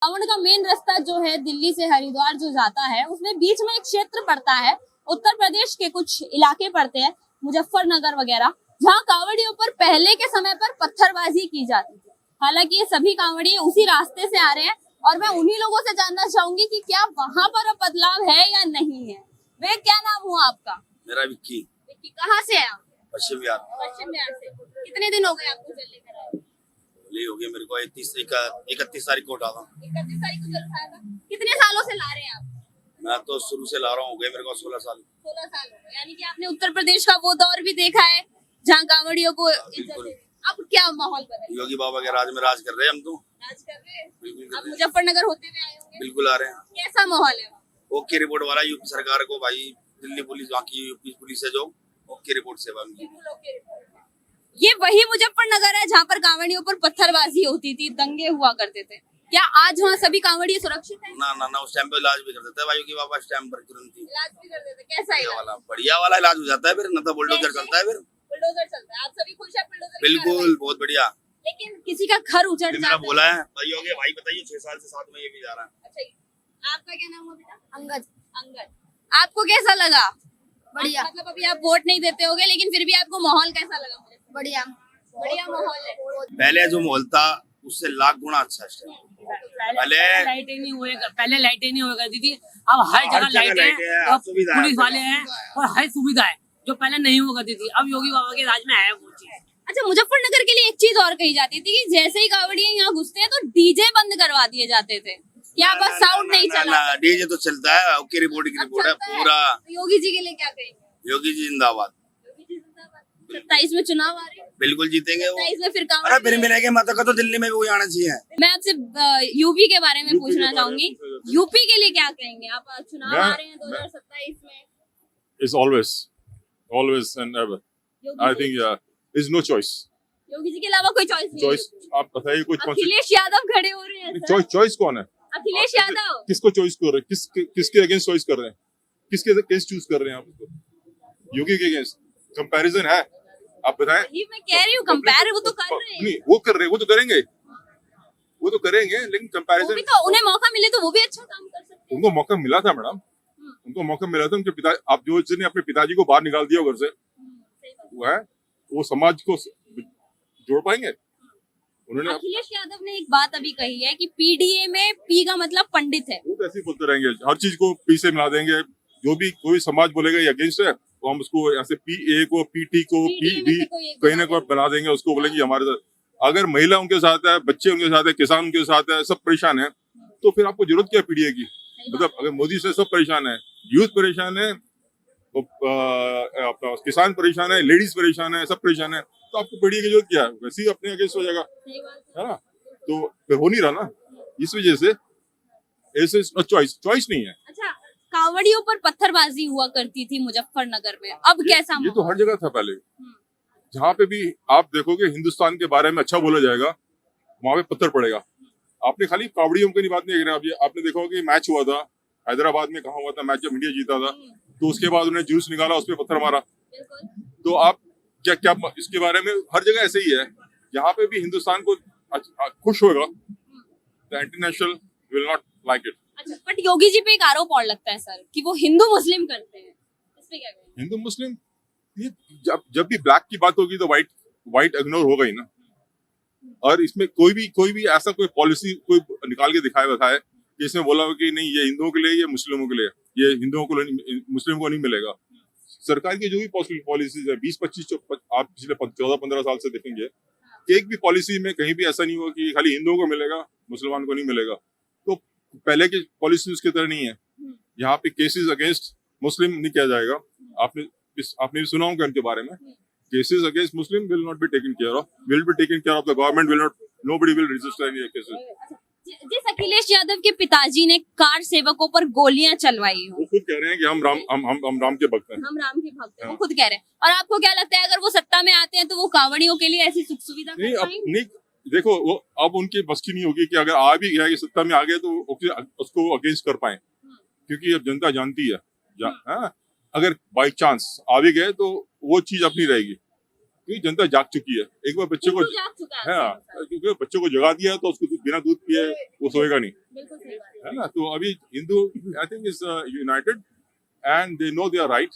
कांवड़ का मेन रास्ता जो है दिल्ली से हरिद्वार जो जाता है, उसमें बीच में एक क्षेत्र पड़ता है, उत्तर प्रदेश के कुछ इलाके पड़ते हैं, मुजफ्फरनगर वगैरह, जहाँ कांवड़ियों पर पहले के समय पर पत्थरबाजी की जाती थी। हालांकि ये सभी कांवड़िए उसी रास्ते से आ रहे हैं और मैं उन्हीं लोगों से जानना चाहूंगी कि क्या वहां पर अब बदलाव है या नहीं है। वे क्या नाम हुआ आपका? मेरा विक्की। विक्की, कहाँ से है आप? पश्चिम बिहार। पश्चिम बिहार से। कितने दिन हो गए आपको जल लेकर आए? होली हो गई मेरे को 31 तारीख को उठा था। 31 तारीख को जल उठाया था। कितने सालों से ला रहे हैं आप? मैं तो शुरू से ला रहा हूँ, हो गए मेरे को 16 साल। 16 साल हो गए। यानी कि आपने उत्तर प्रदेश का वो दौर भी देखा है जहाँ कांवड़ियों को इज्जत है। अब क्या माहौल बदल? योगी बाबा के राज में राज कर रहे हैं हम तो। राज कर रहे हैं। बिल्कुल आप मुजफ्फरनगर होते हुए आए होंगे। बिल्कुल आ रहे हैं। कैसा माहौल है वहाँ? ओके रिपोर्ट वाला यूपी सरकार को भाई, दिल्ली पुलिस, बाकी यूपी पुलिस है जो ओके रिपोर्ट से ये वही मुजफ्फरनगर है जहाँ पर कांवड़ियों पर पत्थरबाजी होती थी, दंगे हुआ करते थे। क्या आज वहाँ सभी कांवड़िए सुरक्षित हैं? ना उस टाइम पे इलाज भी कर देते हैं भाई, योगी बाबा उस टाइम पर तुरंत ही इलाज भी कर देते। कैसा इलाज? बढ़िया वाला इलाज हो जाता है फिर, न तो बुलडोजर चलता है फिर। बुलडोजर चलता है। आप सभी खुश हैं बुलडोजर? बिल्कुल, बहुत बढ़िया। लेकिन किसी का घर उजड़ जाता है। बोला है भाई, योगी भाई बताइए 6 साल से साथ में ये भी जा रहा है। अच्छा, आपका क्या नाम हुआ बेटा? अंगद। अंगद, आपको कैसा लगा? बढ़िया। मतलब अभी आप वोट नहीं देते होगे, लेकिन फिर भी आपको माहौल कैसा लगा? बढ़िया। बढ़िया माहौल है। पहले जो माहौल था उससे लाख गुना अच्छा है। पहले लाइटें नहीं हुआ करती थी, अब हर जगह लाइटें हैं और पुलिस वाले हैं और हर सुविधा है जो पहले नहीं हुआ करती थी। अब योगी बाबा के राज में है वो चीज। अच्छा, मुजफ्फरनगर के लिए एक चीज और कही जाती थी कि जैसे ही कांवड़िए यहाँ घुसते हैं तो डीजे बंद करवा दिए जाते थे। क्या बस साउंड नहीं चला? डीजे तो चलता है, ओके रिपोर्ट की रिपोर्ट है पूरा। योगी जी के लिए क्या कहेंगे? योगी जी जिंदाबाद। 27 में चुनाव आ रहे हैं, बिल्कुल जीतेंगे वो। 27 में फिर अरे फिर मिलेंगे, मतलब का तो दिल्ली में भी वही आना चाहिए। मैं आपसे यूपी के बारे में पूछना चाहूंगी। यूपी के लिए क्या कहेंगे? आप चुनाव आ रहे हैं 2027 में। It's always and ever. I think there's no choice. Yogi ji के अलावा कोई चॉइस नहीं Choice आप बताइए कोई कौन सी? अखिलेश यादव खड़े हो रहे हैं। चॉइस कौन है? अखिलेश यादव। किसको चॉइस कर रहे हैं? किसके अगेंस्ट चॉइस कर रहे हैं? किसके केस चूज कर रहे हैं आप उसको? योगी के अगेंस्ट कंपैरिजन है? आप बताएं। ये मैं कह रही हूँ, कंपेयर वो तो कर रहे हैं। नहीं, वो कर रहे हैं, वो तो करेंगे, लेकिन कंपैरिजन तो उन्हें मौका मिले तो वो भी अच्छा काम कर सकते हैं। उनको मौका मिला था मैडम, उनको मौका मिला था। उनके पिता, आप जो जिसने अपने पिताजी को बाहर निकाल दिया घर से, वो है वो समाज को जोड़ पाएंगे? उन्होंने अखिलेश यादव ने एक बात अभी कही है कि पीडीए में पी का मतलब पंडित है। वो तो ऐसे ही बोलते रहेंगे, हर चीज को पी से मिला देंगे। जो भी कोई समाज बोलेगा ये अगेंस्ट है तो हम उसको यहाँ से पी ए को, पीटी को, पी डी कहीं ना कहीं बना देंगे, उसको बोलेंगे हमारे साथ। अगर महिला उनके साथ है, बच्चे उनके साथ है, किसान उनके साथ है, सब परेशान है, तो फिर आपको जरूरत क्या पीडीए की? मतलब अगर मोदी से सब परेशान है, यूथ परेशान है, तो अपना किसान परेशान है, लेडीज परेशान है, सब परेशान है, तो आपको पीडीए की जरूरत क्या है? वैसे ही अपने अगेंस्ट हो जाएगा, है ना? तो फिर हो नहीं रहा ना, इस वजह से ऐसे चॉइस नहीं है। अच्छा, कांवड़ियों पर पत्थरबाजी हुआ करती थी मुजफ्फरनगर में, अब कैसा? ये तो हर जगह था पहले। जहाँ पे भी आप देखोगे हिंदुस्तान के बारे में अच्छा बोला जाएगा, वहां पे पत्थर पड़ेगा। आपने खाली कावड़ियों की बात नहीं कर रहे। आपने देखा कि मैच हुआ था हैदराबाद में, कहाँ हुआ था मैच, जब इंडिया जीता था, तो उसके बाद उन्हें जूस निकाला, उस पर पत्थर मारा। तो आप क्या इसके बारे में हर जगह ऐसे ही है। यहाँ पे भी हिंदुस्तान को खुश होगा, the international will not like it. अच्छा, बट योगी जी पे एक आरोप और लगता है सर कि वो हिंदू मुस्लिम करते हैं, इस पे क्या कहेंगे? हिंदू मुस्लिम, ये जब भी ब्लैक की बात होगी तो व्हाइट इग्नोर होगा ही ना। और इसमें कोई भी ऐसा कोई पॉलिसी कोई निकाल के बताए कि इसमें बोला हो कि नहीं ये हिंदुओं के लिए, ये मुस्लिमों के लिए, ये हिंदुओं को मुस्लिम को नहीं मिलेगा। सरकार की जो भी पॉलिसीज है 20-25 आप पिछले 14-15 साल से देखेंगे, एक भी पॉलिसी में कहीं भी ऐसा नहीं हुआ कि खाली हिंदुओं को मिलेगा, मुसलमान को नहीं मिलेगा। तो पहले की पॉलिसी उसकी तरह नहीं है। यहाँ पे केसेस अगेंस्ट मुस्लिम नहीं किया जाएगा। आपने भी सुना होगा उनके बारे में, cases against Muslim will not be taken care of, will be taken care of the government, will not, nobody will register any cases. जिस अखिलेश यादव के पिताजी ने कार सेवकों पर गोलियां चलवाई हो, वो खुद कह रहे हैं कि हम राम के भक्त हैं। हम राम के भक्त हैं, वो खुद कह रहे हैं। और आपको क्या लगता है अगर वो सत्ता में आते हैं तो वो कांवड़ियों के लिए ऐसी सुख सुविधा कर पाएंगे? नहीं, देखो वो अब उनकी बस की नहीं होगी कि अगर आ भी गया कि सत्ता में आ गए तो उसको अगेंस्ट कर पाए, क्योंकि अब जनता जानती है। अगर बाई चांस आ भी गए तो वो चीज अपनी रहेगी, क्योंकि जनता जाग चुकी है। एक बार बच्चे को हिंदू जाग चुका है हाँ, आपके अनुसार। क्योंकि बच्चे को जगा दिया तो उसको बिना दूध पिए वो सोएगा नहीं, बिल्कुल सही बात है ना। तो अभी Hindu I think is united and they know they are right.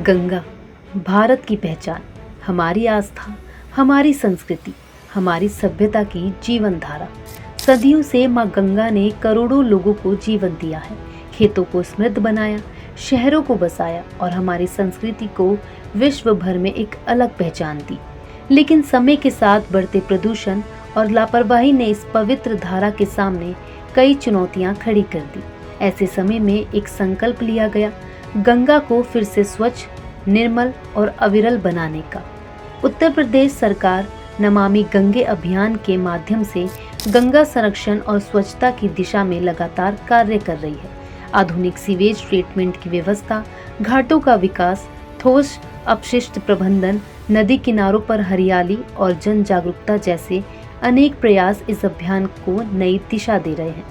Ganga, Bharat की पहचान, हमारी आस्था, हमारी संस्कृति, हमारी सभ्यता की जीवन धारा। सदियों से माँ गंगा ने करोड़ों लोगों को जीवन दिया है, खेतों को समृद्ध बनाया, शहरों को बसाया और हमारी संस्कृति को विश्व भर में एक अलग पहचान दी। लेकिन समय के साथ बढ़ते प्रदूषण और लापरवाही ने इस पवित्र धारा के सामने कई चुनौतियां खड़ी कर दी। ऐसे समय में एक संकल्प लिया गया, गंगा को फिर से स्वच्छ, निर्मल और अविरल बनाने का। उत्तर प्रदेश सरकार नमामि गंगे अभियान के माध्यम से गंगा संरक्षण और स्वच्छता की दिशा में लगातार कार्य कर रही है। आधुनिक सीवेज ट्रीटमेंट की व्यवस्था, घाटों का विकास, ठोस अपशिष्ट प्रबंधन, नदी किनारों पर हरियाली और जन जागरूकता जैसे अनेक प्रयास इस अभियान को नई दिशा दे रहे हैं।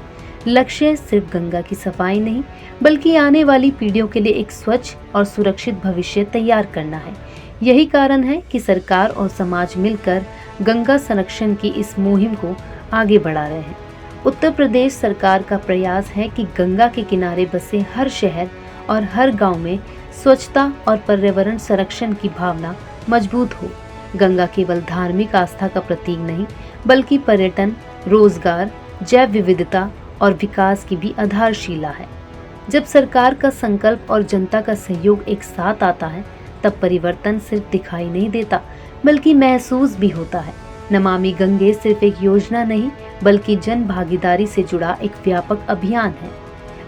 लक्ष्य सिर्फ गंगा की सफाई नहीं, बल्कि आने वाली पीढ़ियों के लिए एक स्वच्छ और सुरक्षित भविष्य तैयार करना है। यही कारण है कि सरकार और समाज मिलकर गंगा संरक्षण की इस मुहिम को आगे बढ़ा रहे हैं। उत्तर प्रदेश सरकार का प्रयास है कि गंगा के किनारे बसे हर शहर और हर गांव में स्वच्छता और पर्यावरण संरक्षण की भावना मजबूत हो। गंगा केवल धार्मिक आस्था का प्रतीक नहीं, बल्कि पर्यटन, रोजगार, जैव विविधता और विकास की भी आधारशिला है। जब सरकार का संकल्प और जनता का सहयोग एक साथ आता है, तब परिवर्तन सिर्फ दिखाई नहीं देता, बल्कि महसूस भी होता है। नमामि गंगे सिर्फ एक योजना नहीं, बल्कि जन भागीदारी से जुड़ा एक व्यापक अभियान है।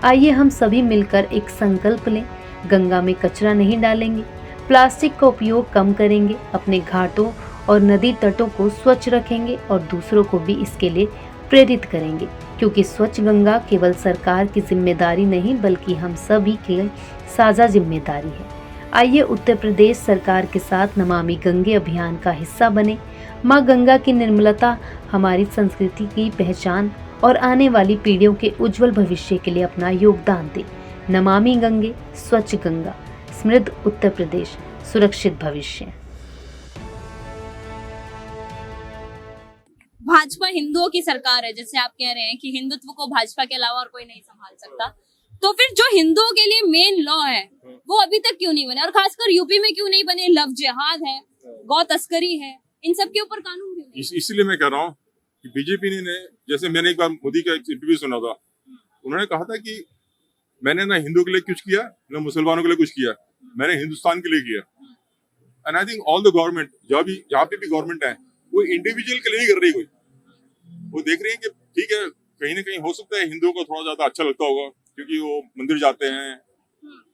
आइए हम सभी मिलकर एक संकल्प लें, गंगा में कचरा नहीं डालेंगे, प्लास्टिक का उपयोग कम करेंगे, अपने घाटों और नदी तटों को स्वच्छ रखेंगे और दूसरों को भी इसके लिए प्रेरित करेंगे, क्योंकि स्वच्छ गंगा केवल सरकार की जिम्मेदारी नहीं, बल्कि हम सभी की साझा जिम्मेदारी है। आइए उत्तर प्रदेश सरकार के साथ नमामि गंगे अभियान का हिस्सा बने। माँ गंगा की निर्मलता हमारी संस्कृति की पहचान और आने वाली पीढ़ियों के उज्जवल भविष्य के लिए अपना योगदान दे। नमामि गंगे, स्वच्छ गंगा, समृद्ध उत्तर प्रदेश, सुरक्षित भविष्य। भाजपा हिंदुओं की सरकार है, जैसे आप कह रहे हैं कि हिंदुत्व को भाजपा के अलावा और कोई नहीं संभाल सकता, तो फिर जो हिंदुओं के लिए मेन लॉ है वो अभी तक क्यों नहीं बने, और खासकर यूपी में क्यों नहीं बने? लव जिहाद है, गौ तस्करी है, इन सब के ऊपर कानून क्यों नहीं? इसलिए मैं कह रहा हूँ कि बीजेपी ने, जैसे मैंने एक बार मोदी का इंटरव्यू सुना था, उन्होंने कहा था कि मैंने ना हिंदुओं के लिए कुछ किया, ना मुसलमानों के लिए कुछ किया, मैंने हिंदुस्तान के लिए किया। And I think all the government, जहाँ पे भी गवर्नमेंट है, वो इंडिविजुअल के लिए नहीं कर रही कोई। वो देख रही है कि ठीक है, कहीं ना कहीं हो सकता है हिंदुओं को थोड़ा ज्यादा अच्छा लगता होगा, क्योंकि वो मंदिर जाते हैं,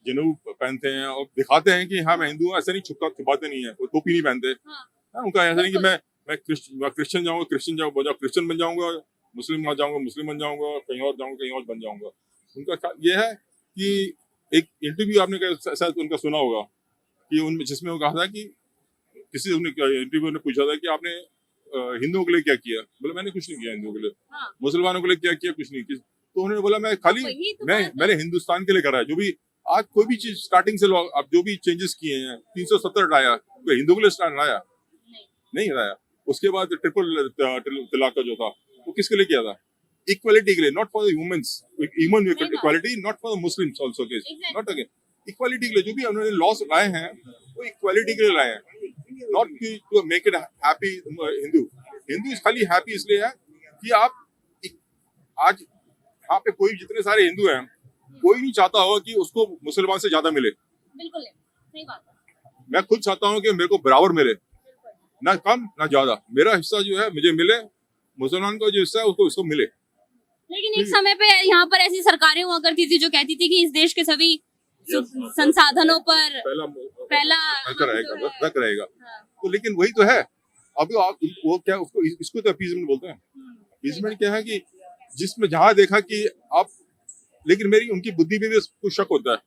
जनेऊ पहनते हैं और दिखाते हैं कि हाँ मैं हिंदू हूँ। ऐसा नहीं, छुपाते नहीं है, वो टोपी नहीं पहनते। उनका ऐसा नहीं कि मैं क्रिश्चियन जाऊंगा, क्रिश्चियन बन जाऊंगा, मुस्लिम जाऊंगा, मुस्लिम बन जाऊंगा, कहीं और जाऊंगा, कहीं और बन जाऊंगा। उनका ये है कि एक इंटरव्यू आपने शायद उनका सुना होगा कि जिसमें वो कहा था कि किसी इंटरव्यू ने पूछा था कि आपने हिंदुओं के लिए क्या किया? बोला मैंने कुछ नहीं किया हिंदुओं के लिए। मुसलमानों के लिए क्या किया? कुछ नहीं किया। तो उन्होंने बोला मैं खाली मैंने हिंदुस्तान के लिए करा है। जो भी आज कोई भी चीज स्टार्टिंग से आप जो भी चेंजेस किए हैं, 370 लाया, तो हिंदुओं के लिए लाया नहीं लाया। उसके बाद ट्रिपल तलाक का जो था वो किसके लिए किया था? इक्वालिटी के लिए, not for the humans, human equality, not for the Muslims also, not again equality के लिए। जो भी उन्होंने लॉस लाए हैं वो इक्वालिटी के लिए लाए हैं, not to make it happy. Hindu खाली हैप्पी इसलिए है कि आप आज यहाँ पे कोई जितने सारे हिंदू हैं, कोई नहीं चाहता होगा कि उसको मुसलमान से ज्यादा मिले। बिल्कुल सही बात है। मैं खुद चाहता हूँ कि मेरे को बराबर मिले, ना कम ना ज्यादा। मेरा हिस्सा जो है मुझे मिले, मुसलमान का जो हिस्सा है उसको मिले। लेकिन एक समय पे यहाँ पर ऐसी सरकारें हुआ करती थी जो कहती थी कि इस देश के सभी संसाधनों पर पहला हक रहेगा। तो लेकिन वही तो है। अभी आप वो क्या इसको तो अपीजमेंट बोलते हैं। अपीजमेंट क्या है कि जिसमें जहाँ देखा कि आप, लेकिन मेरी उनकी बुद्धि में भी कुछ शक होता है।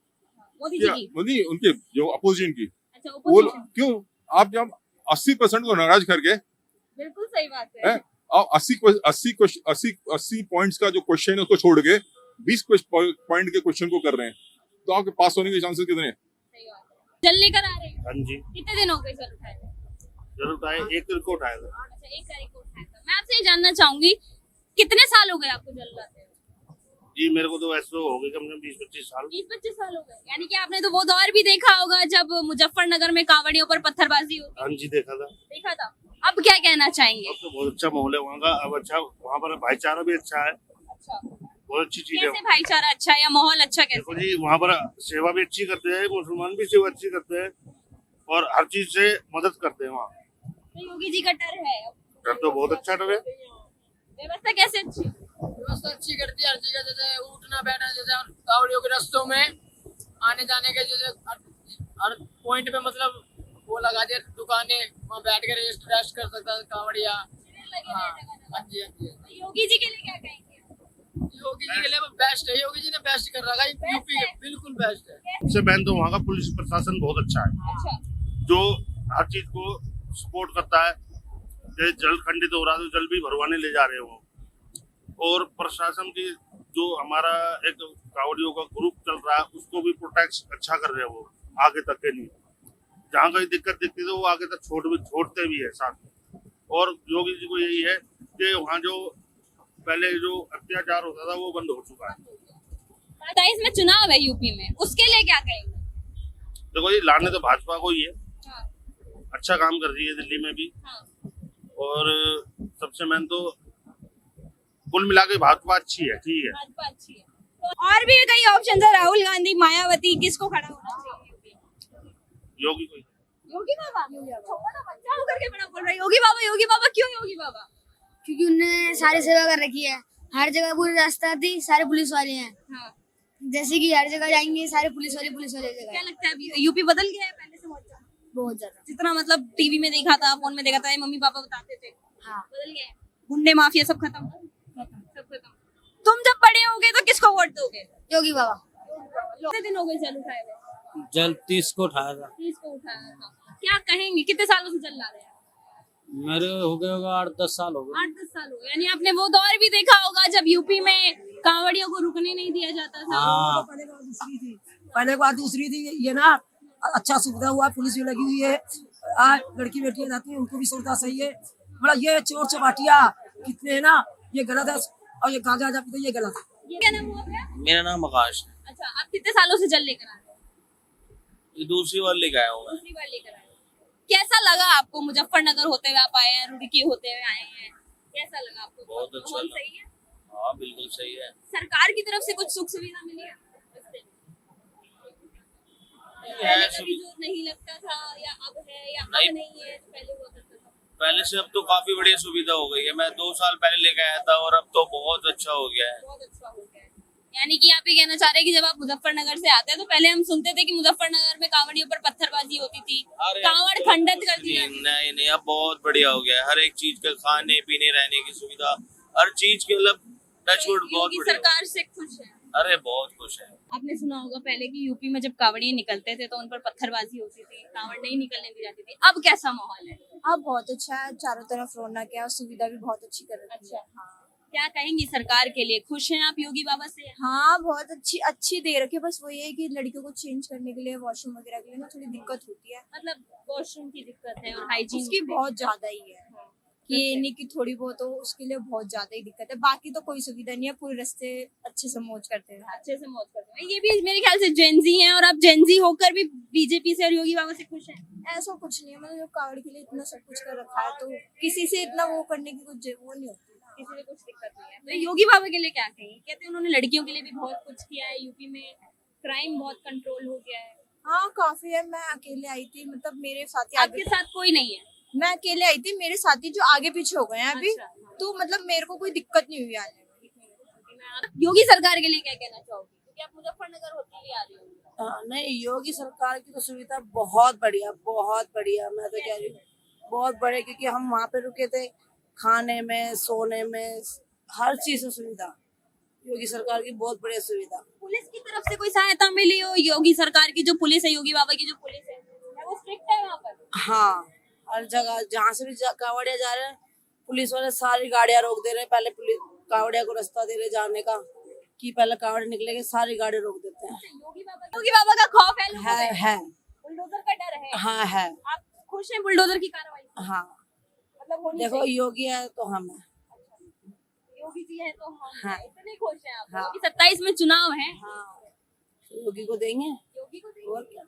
मोदी उनके जो अपोजिशन की, वो क्यों आप जब 80% को नाराज करके, बिल्कुल सही बात है, और 80 पॉइंट्स का जो क्वेश्चन है उसको छोड़ के 20 पॉइंट के क्वेश्चन को कर रहे हैं। तो आपके पास होने के चांसेस कितने हैं? सही बात है। जल लेकर आ रहे हैं? हाँ जी, कितने दिन हो गए जल उठाए? जरूर उठाए, 1 तारीख को उठाया था। अच्छा, 1 तारीख को उठाया था। मैं आपसे ये जानना चाहूंगी, कितने साल हो गए आपको जल लाते हुए? जी मेरे को तो ऐसे हो गए कम से कम 20-25 साल। 20-25 साल हो गए। यानी कि आपने तो वो दौर भी देखा होगा जब मुजफ्फरनगर में कांवड़ियों पर पत्थरबाजी होती हाँ जी देखा था। देखा था। अब क्या कहना चाहेंगे? अब तो बहुत अच्छा माहौल है वहाँ का, अब अच्छा वहाँ पर भाईचारा भी अच्छा है, अच्छा, बहुत अच्छी चीज है। कैसे भाईचारा अच्छा है या माहौल अच्छा देखो कैसे? जी वहाँ पर सेवा भी अच्छी करते हैं, मुसलमान भी सेवा अच्छी करते हैं और हर चीज से मदद करते हैं वहाँ। तो योगी जी का डर है? डर तो बहुत अच्छा डर है। व्यवस्था कैसे अच्छी? व्यवस्था अच्छी करती है हर जगह, जैसे उठना बैठना, जैसे कावड़ियों के रस्तों में आने जाने के, जैसे हर पॉइंट पे मतलब वो लगा दिया दुकानें, वहाँ बैठ कर रेस्ट कर सकता है कावड़िया। हाँ हाँ जी हाँ जी। तो योगी जी के लिए क्या कहेंगे? योगी जी के लिए बेस्ट है, योगी जी ने बेस्ट कर रखा है यूपी के, बिल्कुल बेस्ट है। सबसे पहले तो वहाँ का पुलिस प्रशासन बहुत अच्छा है, अच्छा, जो हर चीज को सपोर्ट करता है। जैसे जल खंडित हो रहा है तो जल भी भरवाने ले जा रहे हो, और प्रशासन की जो हमारा एक कावड़ियों का ग्रुप चल रहा है उसको भी प्रोटेक्ट अच्छा कर रहे हैं वो, आगे तक के लिए। जहाँ कहीं दिक्कत दिखती है तो वो आगे तक छोड़ते भी है साथ में। और योगी जी को यही है कि वहाँ जो पहले जो अत्याचार होता था वो बंद हो चुका है। 27 में चुनाव है यूपी में, उसके लिए क्या कहेंगे? देखो ये लाने तो भाजपा को ही है, हाँ, अच्छा काम कर रही है दिल्ली में भी। हाँ। और सबसे मेन तो कुल मिला के भाजपा अच्छी है, ठीक है। भाजपा अच्छी है। तो और भी कई ऑप्शन है, राहुल गांधी, मायावती, किसको खड़ा होना चाहिए यूपी? योगी को ही। योगी बाबा। छोटा बच्चा होकर के बड़ा बोल रहा है योगी बाबा, योगी बाबा। क्यों योगी बाबा? क्योंकि उनने सारी सेवा कर रखी है, हर जगह पूरी रास्ता थी, सारे पुलिस वाले हैं। हाँ। जैसे कि हर जगह जाएंगे सारे पुलिस वाले जगह क्या है। लगता है अभी यूपी बदल गया है पहले से बहुत ज्यादा? बहुत ज्यादा। जितना मतलब टीवी में देखा था, फोन में देखा था, ये मम्मी पापा बताते थे, हाँ, बदल गया है। गुंडे माफिया सब खत्म, सब खत्म। तुम जब बड़े होगे तो किसको वोट दोगे? योगी बाबा। कितने दिन हो गए जल उठाए हुए? जल 30 को उठाया था। 30 को उठाया था। क्या कहेंगे, कितने सालों से जल ला रहे हैं? मेरे हो गए होगा 8-10 साल हो गए। 8-10 साल हो गए। यानी आपने वो दौर भी देखा होगा जब यूपी में कांवड़ियों को रुकने नहीं दिया जाता था। हाँ, पहले बात दूसरी थी, ये ना अच्छा सुविधा हुआ, पुलिस भी लगी हुई है, आज लड़की बेटियां जाती हैं उनको भी सुविधा सही है। मतलब ये चोर चपाटिया कितने है ना, ये गलत है, और ये गांजा पीते ये गलत है। ये क्या नाम हुआ आपका? मेरा नाम आकाश है। अच्छा, आप कितने सालों से जल लेकर आ रहे हैं? ये दूसरी बार लेके आया हूँ मैं। दूसरी बार लेकर आए हैं। कैसा लगा आपको? मुजफ्फरनगर होते हुए आप आए हैं, रुड़की होते हुए आए हैं, कैसा लगा आपको? बहुत अच्छा माहौल लगा। सही है? हाँ बिल्कुल सही है। सरकार की तरफ से कुछ सुख सुविधा मिली है? पहले कभी जो नहीं लगता था या अब है या अब नहीं। नहीं है, तो पहले हुआ करता था। पहले से अब तो काफी बढ़िया सुविधा हो गई है। मैं 2 साल पहले लेके आया था और अब तो बहुत अच्छा हो गया है। बहुत अच्छा हो गया है। यानी कि आप ये कहना चाह रहे हैं कि जब आप मुजफ्फरनगर से आते हैं तो पहले हम सुनते थे कि मुजफ्फरनगर में कांवड़ियों पर पत्थरबाजी होती थी, अरे कांवड़ अब तो खंडित कर दिया। नहीं नहीं, अब बहुत बढ़िया हो गया है। हर एक चीज का खाने पीने रहने की सुविधा, हर चीज के मतलब टचवुड बहुत योगी बढ़िया। सरकार से खुश है? अरे बहुत खुश है। आपने सुना होगा पहले कि यूपी में जब कांवड़िए निकलते थे तो उन पर पत्थरबाजी होती थी, कांवड़ नहीं निकलने दी जाती थी। अब कैसा माहौल है? अब बहुत अच्छा है, चारों तरफ रौनक है और सुविधा भी बहुत अच्छी कर रखी है। क्या कहेंगी सरकार के लिए? खुश हैं आप योगी बाबा से? हाँ, बहुत अच्छी दे रखी है। बस वो ये है कि लड़कियों को चेंज करने के लिए वॉशरूम वगैरह के लिए ना थोड़ी दिक्कत होती है, मतलब वॉशरूम की दिक्कत है और हाइजीन उसकी बहुत ज्यादा ही है। ये नहीं कि थोड़ी बहुत हो, उसके लिए बहुत ज्यादा ही दिक्कत है। बाकी तो कोई सुविधा नहीं है, पूरे रास्ते अच्छे से मौज करते हैं। अच्छे से मौज करते हैं। ये भी मेरे ख्याल से जेनजी हैं और आप जेनजी होकर भी बीजेपी से और योगी बाबा से खुश हैं? ऐसा कुछ नहीं है, मतलब कावड़ के लिए इतना सब कुछ कर रखा है तो किसी से इतना वो करने की कुछ वो नहीं होती। किसी में कुछ दिक्कत नहीं है। तो योगी बाबा के लिए क्या कहेंगे? कहते हैं उन्होंने लड़कियों के लिए भी बहुत कुछ किया है, यूपी में क्राइम बहुत कंट्रोल हो गया है। हाँ, काफी है। मैं अकेले आई थी, मतलब मेरे साथी आपके साथ कोई नहीं है? मैं अकेले आई थी, मेरे साथी जो आगे पीछे हो गए हैं अभी। अच्छा, हाँ। तो मतलब मेरे को कोई दिक्कत नहीं हुई आने में। योगी सरकार के लिए क्या कहना चाहोगे? क्योंकि आप मुजफ्फरनगर होते हुए आ रही हो। नहीं, योगी सरकार की तो सुविधा बहुत बढ़िया, बहुत बढ़िया। मैं तो कह रही हूँ बहुत बढ़िया, क्योंकि हम वहाँ पे रुके थे, खाने में, सोने में, हर चीज में सुविधा। योगी सरकार की बहुत बढ़िया सुविधा। पुलिस की तरफ से कोई सहायता मिली हो? योगी सरकार की जो पुलिस है, योगी बाबा की जो पुलिस है, वो स्ट्रिक्ट है वहाँ पर? हाँ, हर जगह जहाँ से भी कावड़िया जा रहे हैं, पुलिस वाले सारी गाड़ियाँ रोक दे रहे हैं। पहले पुलिस कावड़िया को रास्ता दे रहे जाने का, कि पहले कावड़ निकलेंगे सारी गाड़ी रोक देते हैं। योगी बाबा का खौफ है लोगों पे? है बुलडोजर का डर है? हाँ है आप खुश हैं बुलडोजर की कार्रवाई से? हाँ। मतलब होनी देखो चाहिए। योगी है तो हम है। योगी जी है तो हम हाँ। इतने खुश हैं आप? हाँ। अभी 27 में चुनाव है। हाँ योगी को देंगे योगी को देंगे। और क्या।